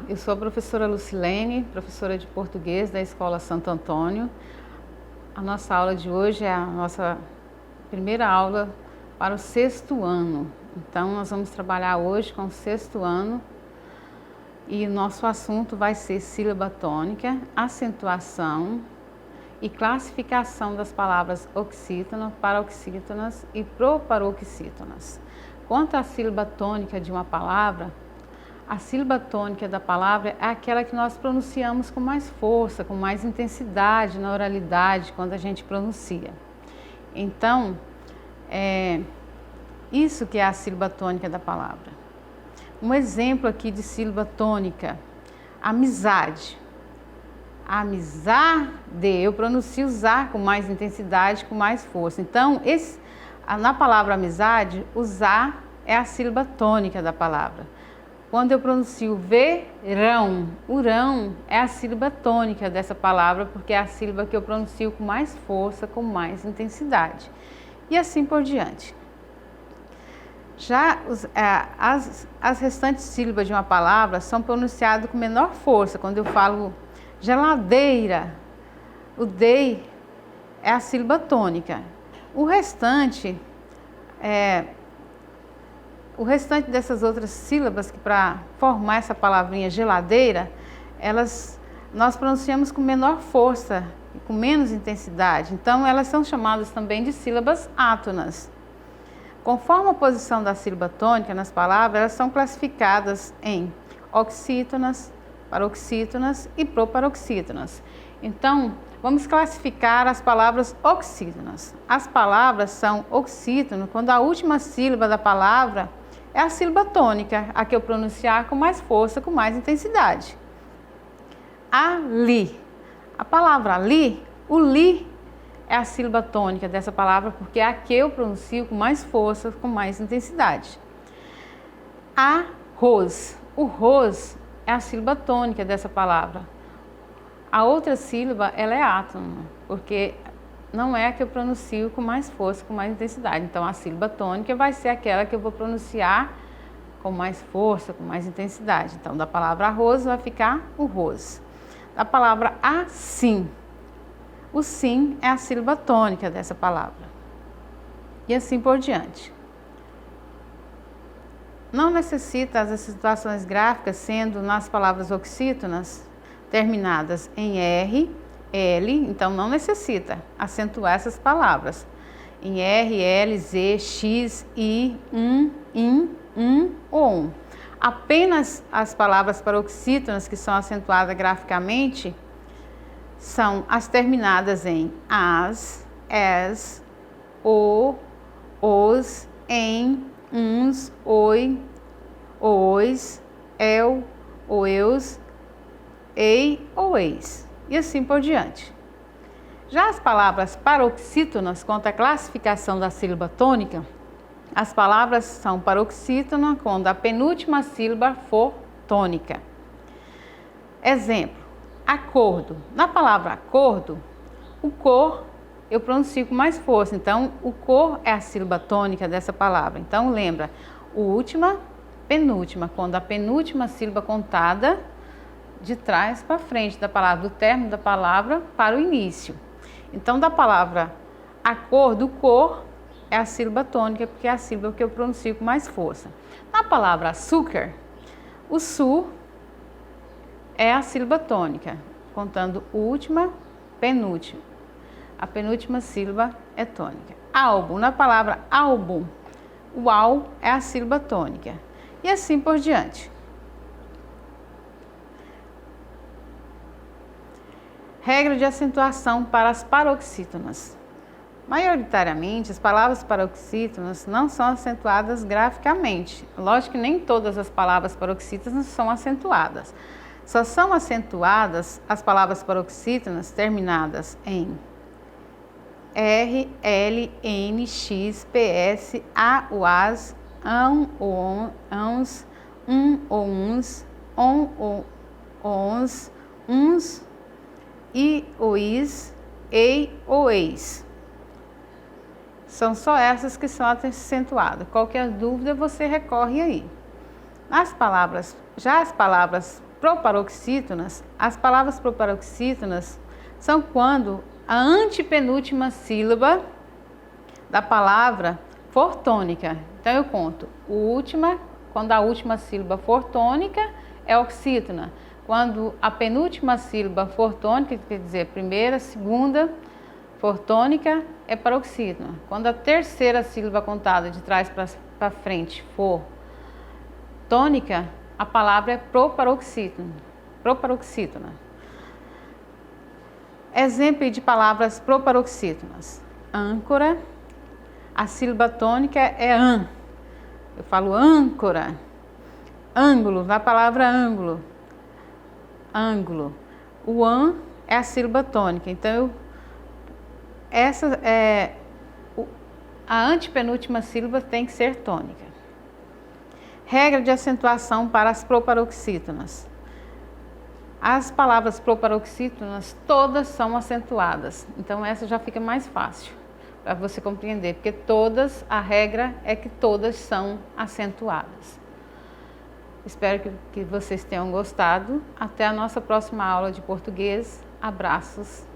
eu sou a professora Lucilene, professora de português da Escola Santo Antônio. A nossa aula de hoje é a nossa primeira aula para o 6º ano. Então, nós vamos trabalhar hoje com o 6º ano e o nosso assunto vai ser sílaba tônica, acentuação e classificação das palavras oxítona, paroxítonas e proparoxítonas. Quanto à sílaba tônica de uma palavra, a sílaba tônica da palavra é aquela que nós pronunciamos com mais força, com mais intensidade na oralidade, quando a gente pronuncia. Então, isso que é a sílaba tônica da palavra. Um exemplo aqui de sílaba tônica, amizade. Amizade, eu pronuncio usar com mais intensidade, com mais força. Então, na palavra amizade, usar é a sílaba tônica da palavra. Quando eu pronuncio verão, o rão é a sílaba tônica dessa palavra, porque é a sílaba que eu pronuncio com mais força, com mais intensidade. E assim por diante. Já as restantes sílabas de uma palavra são pronunciadas com menor força. Quando eu falo geladeira, o dei é a sílaba tônica. O restante dessas outras sílabas, que para formar essa palavrinha geladeira, nós pronunciamos com menor força e com menos intensidade. Então, elas são chamadas também de sílabas átonas. Conforme a posição da sílaba tônica nas palavras, elas são classificadas em oxítonas, paroxítonas e proparoxítonas. Então, vamos classificar as palavras oxítonas. As palavras são oxítonas quando a última sílaba da palavra é a sílaba tônica, a que eu pronunciar com mais força, com mais intensidade. Ali. A palavra ali, o li é a sílaba tônica dessa palavra, porque é a que eu pronuncio com mais força, com mais intensidade. Arroz. O ros é a sílaba tônica dessa palavra. A outra sílaba, ela é átona, porque não é a que eu pronuncio com mais força, com mais intensidade. Então, a sílaba tônica vai ser aquela que eu vou pronunciar com mais força, com mais intensidade. Então, da palavra arroz vai ficar o ros. Da palavra assim, o sim é a sílaba tônica dessa palavra. E assim por diante. Não necessita as acentuações gráficas, sendo nas palavras oxítonas terminadas em R, L, então não necessita acentuar essas palavras em R, L, Z, X, I, IN, ou Apenas as palavras paroxítonas que são acentuadas graficamente são as terminadas em as, os, em, uns, oi, ois, eu, oeus, ei ou eis, e assim por diante. Já as palavras paroxítonas, quanto à classificação da sílaba tônica, as palavras são paroxítonas quando a penúltima sílaba for tônica. Exemplo, acordo. Na palavra acordo, o cor eu pronuncio com mais força, então o cor é a sílaba tônica dessa palavra. Então lembra, última, penúltima, quando a penúltima sílaba contada de trás para frente da palavra, do término da palavra para o início. Então, da palavra acordo, cor é a sílaba tônica, porque é a sílaba que eu pronuncio com mais força. Na palavra açúcar, o su é a sílaba tônica, contando última, penúltima. A penúltima sílaba é tônica. Álbum, na palavra álbum, o al é a sílaba tônica. E assim por diante. Regra de acentuação para as paroxítonas. Maioritariamente, as palavras paroxítonas não são acentuadas graficamente. Lógico que nem todas as palavras paroxítonas são acentuadas. Só são acentuadas as palavras paroxítonas terminadas em R, L, N, X, PS, A, o, as, ou, ans, ou, uns, ou, ons, uns, I, ou is, ei ou eis. São só essas que são acentuadas. Qualquer dúvida você recorre aí. Já as palavras proparoxítonas, as palavras proparoxítonas são quando a antepenúltima sílaba da palavra for tônica. Então eu conto, quando a última sílaba for tônica, é oxítona. Quando a penúltima sílaba for tônica, quer dizer, primeira, segunda, for tônica, é paroxítona. Quando a terceira sílaba contada de trás para frente for tônica, a palavra é proparoxítona. Exemplo de palavras proparoxítonas. Âncora, a sílaba tônica é an. Eu falo âncora. Ângulo, na palavra ângulo. Ângulo. O an é a sílaba tônica. Então, a antepenúltima sílaba tem que ser tônica. Regra de acentuação para as proparoxítonas. As palavras proparoxítonas todas são acentuadas. Então, essa já fica mais fácil para você compreender, porque a regra é que todas são acentuadas. Espero que vocês tenham gostado. Até a nossa próxima aula de português. Abraços.